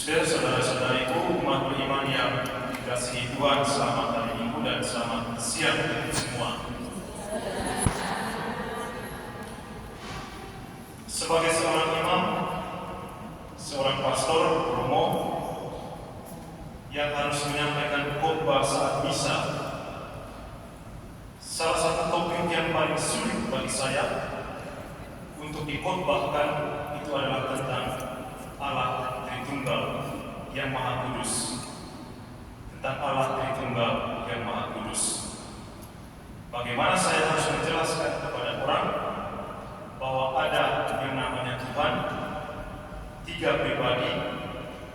Saudara-saudariku, umat beriman yang dikasihi Tuhan, selamat hari Minggu dan selamat siang untuk semua. Sebagai seorang imam, seorang pastor, romo, yang harus menyampaikan khotbah saat misa, salah satu topik yang paling sulit bagi saya untuk dikhotbahkan itu adalah tentang Allah Tritunggal yang Maha Kudus. Tentang Allah Tritunggal yang Maha Kudus. Bagaimana saya harus menjelaskan kepada orang bahwa ada yang namanya Tuhan, tiga pribadi,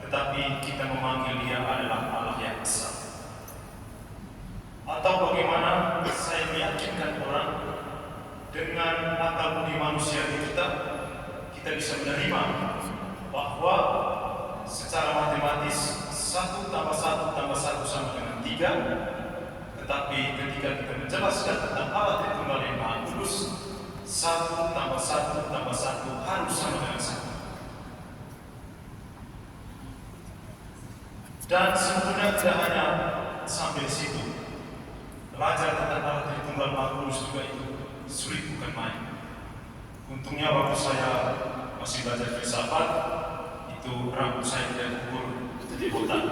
tetapi kita memanggil Dia adalah Allah yang Esa. Atau bagaimana saya meyakinkan orang dengan akal budi manusia kita bisa menerima bahwa secara matematis 1 tambah 1 tambah 1 sama dengan 3, tetapi ketika kita menjelaskan tentang Allah Tritunggal yang Maha Kudus, 1 tambah 1 tambah 1 harus sama dengan 1. Dan sebetulnya tidak hanya sampai situ. Belajar tentang Allah Tritunggal Maha Kudus juga itu sulit, bukan main. Untungnya waktu saya masih belajar filsafat, itu rambut saya tidak gugur jadi botak.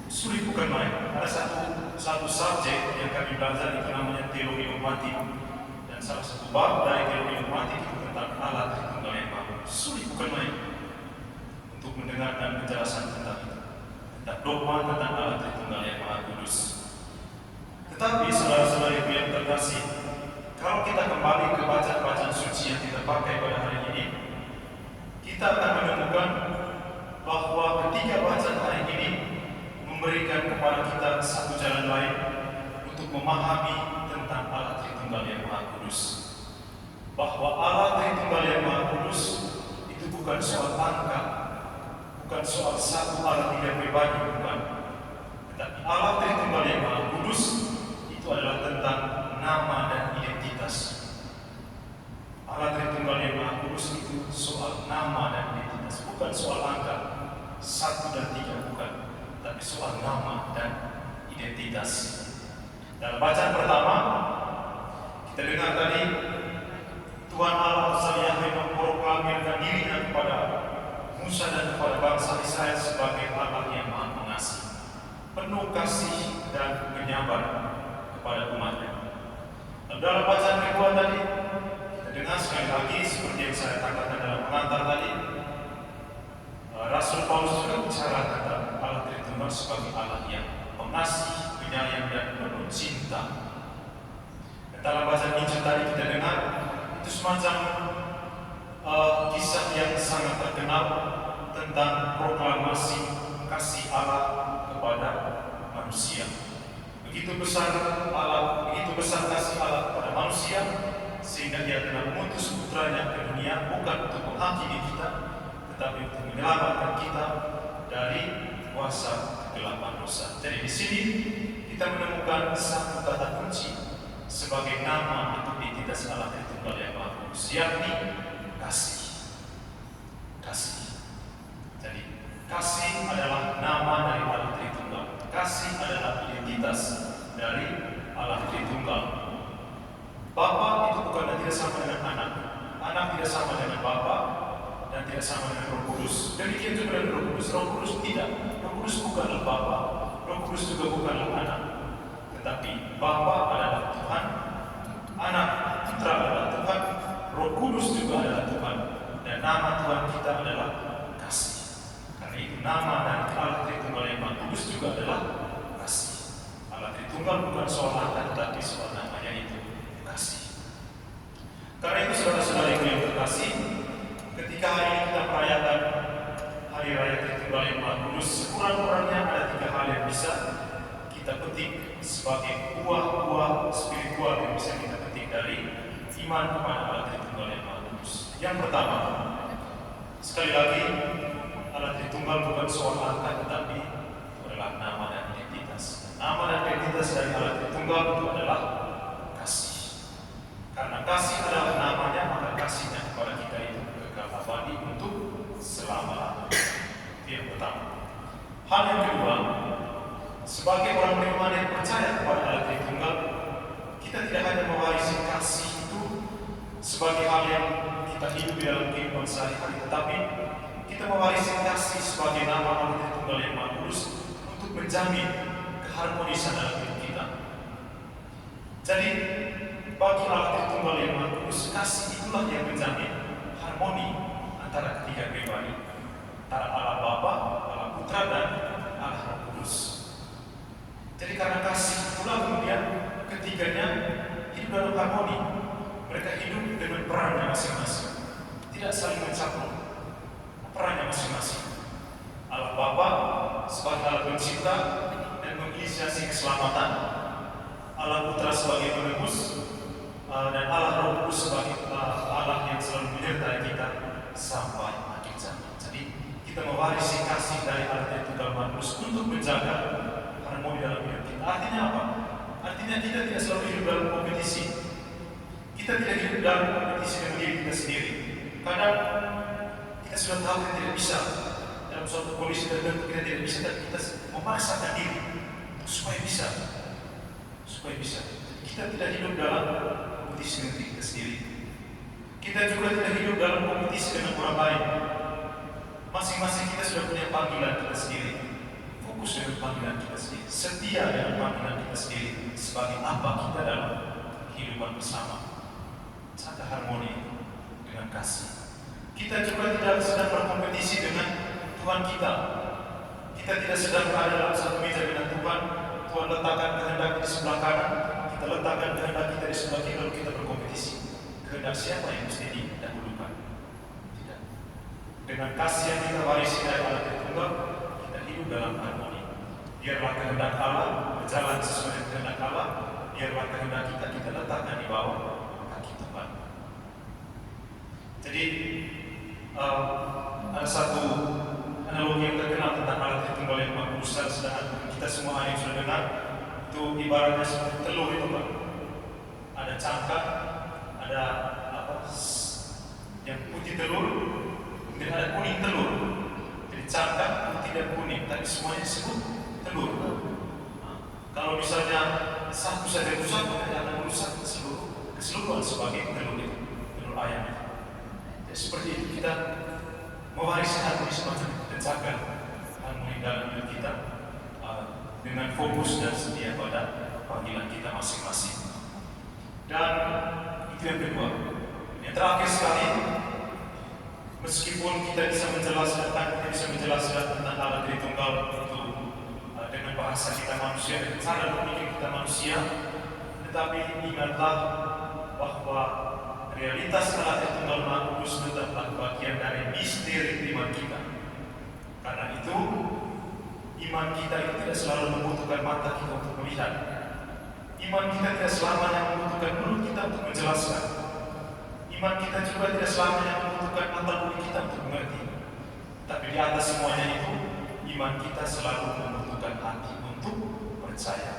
Sulit, bukan main. Ada satu subjek yang kami belajar itu namanya teologi dogmatik, dan salah satu bab dari teologi dogmatik itu tentang Allah Tritunggal yang Maha Kudus. Sulit, bukan main untuk mendengarkan penjelasan tentang itu, tentang dogma tentang Allah Tritunggal yang Maha Kudus. Tetapi saudara-saudariku yang terkasih, kalau kita kembali ke bacaan-bacaan suci yang kita pakai pada hari ini, kita akan menemukan bahwa ketiga bacaan hari ini memberikan kepada kita satu jalan lain untuk memahami tentang Allah Tritunggal yang Maha Kudus. Bahwa Allah Tritunggal yang Maha Kudus itu bukan soal angka, bukan soal satu Allah tiga pribadi, bukan. Tetapi Allah Tritunggal yang Maha Kudus itu adalah tentang nama dan identitas. Allah Tritunggal yang Maha Kudus itu soal nama dan identitas, bukan soal angka 1 dan 3, bukan, tapi soal nama dan identitas. Dalam bacaan pertama kita dengar tadi Tuhan Allah Yahweh memproklamirkan dirinya kepada Musa dan kepada bangsa Israel sebagai Allah yang Maha Pengasih, penuh kasih dan penyabar kepada umatnya. Dalam bacaan kedua tadi kita dengar sekali lagi seperti yang saya katakan dalam pengantar tadi, Rasul Paulus juga bicara tentang Allah Tritunggal sebagai Allah yang pengasih, penyayang dan penuh cinta. Dan dalam bacaan Injil tadi kita dengar itu semacam kisah yang sangat terkenal tentang proklamasi kasih Allah kepada manusia. Begitu besar kasih Allah kepada manusia, sehingga Dia telah mengutus putranya ke dunia bukan untuk menghakimi kita, tetapi untuk menyelamatkan kita dari kuasa kegelapan dosa. Jadi di sini kita menemukan satu kata kunci sebagai nama atau identitas Allah Tritunggal yang Maha Kudus, yakni kasih. Kasih. Jadi kasih adalah nama dari Allah Tritunggal. Kasih adalah identitas dari Allah Tritunggal. Bapa itu bukan dan tidak sama dengan anak. Anak tidak sama dengan Bapa dan tidak sama dengan Roh Kudus. Demikian juga dengan Roh Kudus. Roh Kudus tidak. Roh Kudus bukanlah Bapa. Roh Kudus juga bukanlah anak. Tetapi Bapa adalah Tuhan, Anak Putra adalah Tuhan, Roh Kudus juga adalah Tuhan, dan nama Tuhan kita adalah kasih. Karena itu nama dan Allah Tritunggal yang Maha Kudus juga adalah kasih. Allah Tritunggal bukan soal angka, tetapi soal namanya itu kasih. Karena itu saudara-saudara yang terkasih, ketika hari ini kita merayakan Hari Raya Tritunggal yang Maha Kudus, sekurang-kurangnya ada 3 hal yang bisa kita petik sebagai buah-buah spiritual yang bisa kita petik dari iman kepada Allah Tritunggal yang Maha Kudus. Yang pertama, sekali lagi, Allah Tritunggal bukan soal angka, tetapi itu adalah nama dan identitas. Nama dan identitas dari Allah Tritunggal itu adalah kasih. Karena kasih adalah namanya, maka kasihnya kepada kita itu kekal abadi untuk selama-lamanya. Itu yang pertama. Hal yang kedua, sebagai orang beriman yang percaya kepada Allah Tritunggal, kita tidak hanya mewarisi kasih itu sebagai hal yang kita hidup di dalam kehidupan sehari-hari, tetapi kita mewarisi kasih sebagai nama Allah Tritunggal yang Maha Kudus untuk menjamin keharmonisan dalam hidup kita. Jadi, bagi Allah Tritunggal yang Maha Kudus, kasih itulah yang menjamin harmoni antara ketiga pribadi, antara Allah Bapa, Allah Putra, dan Allah Roh Kudus. Jadi karena kasih itulah kemudian ketiganya hidup dalam harmoni. Mereka hidup dengan perannya masing-masing, tidak saling mencampur perannya masing-masing. Allah Bapa sebagai Allah pencipta dan menginisiasi keselamatan, Allah Putra sebagai penebus, dan Allah Roh Kudus sebagai Allah yang selalu menyertai kita sampai akhir zaman. Jadi kita mewarisi kasih dari Allah Tritunggal Maha Kudus untuk menjaga harmoni dalam hidup kita. Artinya apa? Artinya kita tidak selalu hidup dalam kompetisi. Kita tidak hidup dalam kompetisi dengan diri kita sendiri. Kadang kita sudah tahu kita tidak bisa dalam suatu kondisi tertentu, kita tidak bisa, tapi kita memaksakan diri supaya bisa. Kita tidak hidup dalam kompetisi dengan diri kita sendiri. Kita juga tidak hidup dalam kompetisi dengan orang lain. Masing-masing kita sudah punya panggilan kita sendiri. Fokus dengan panggilan kita sendiri, setia dengan panggilan kita sendiri sebagai apa kita dalam kehidupan bersama. Jaga harmoni dengan kasih. Kita juga tidak sedang berkompetisi dengan Tuhan kita. Kita tidak sedang berada dalam satu meja dengan Tuhan. Tuhan letakkan kehendak di sebelah kanan, kita letakkan kehendak kita di sebelah kiri, lalu kita berkompetisi. Kehendak siapa yang mesti didahulukan? Tidak. Dengan kasih yang kita warisi dari Allah Tritunggal, kita hidup dalam harmoni. Biarlah kehendak Allah berjalan sesuai dengan kehendak Allah. Biarlah kehendak kita letakkan di bawah kaki Tuhan. Jadi ada satu analogi yang terkenal tentang Allah Tritunggal yang Maha Kudus, sedangkan kita semua yang sudah dengar itu ibaratnya seperti telur itu, Pak. Ada cangkang, ada yang putih telur, kemudian ada kuning telur. Jadi cangkang, putih dan kuning, tapi semuanya disebut telur. Kalau misalnya satu saja rusak, maka akan merusak keseluruhan sebagai telur itu, telur ayam itu. Jadi seperti itu kita mewarisi harmoni semacam itu, menjaga harmoni dalam hidup kita dengan fokus dan setia pada panggilan kita masing-masing. Dan itu yang kedua. Yang terakhir sekali, meskipun kita bisa menjelaskan tentang Allah Tritunggal itu dengan bahasa kita manusia, dengan cara berpikir kita manusia, tetapi ingatlah bahwa realitas Allah Tritunggal Maha Kudus tetaplah bagian dari misteri iman kita. Karena itu, iman kita itu tidak selalu membutuhkan mata kita untuk melihat. Iman kita tidak selamanya membutuhkan mulut kita untuk menjelaskan. Iman kita juga tidak selamanya membutuhkan mata bumi kita untuk mengerti. Tapi di atas semuanya itu, iman kita selalu membutuhkan hati untuk percaya.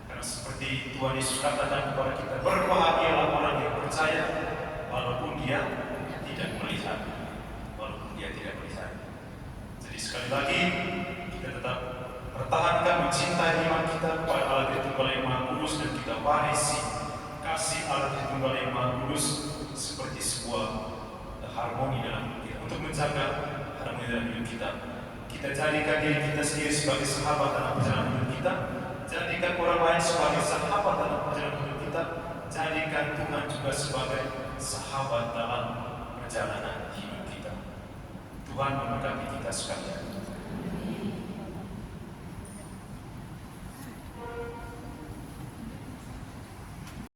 Karena seperti Tuhan Yesus katakan kepada kita, berbahagialah orang yang percaya walaupun dia tidak melihat. Jadi sekali lagi, kita tetap pertahankan mencintai iman kita kepada Allah Tritunggal yang Maha Kudus, dan kita warisi kasih Allah Tritunggal yang Maha Kudus seperti sebuah harmoni dalam hidup kita. Untuk menjaga harmoni dalam hidup kita, kita jadikan diri kita sendiri sebagai sahabat dalam perjalanan hidup kita, jadikan orang lain sebagai sahabat dalam perjalanan hidup kita, jadikan Tuhan juga sebagai sahabat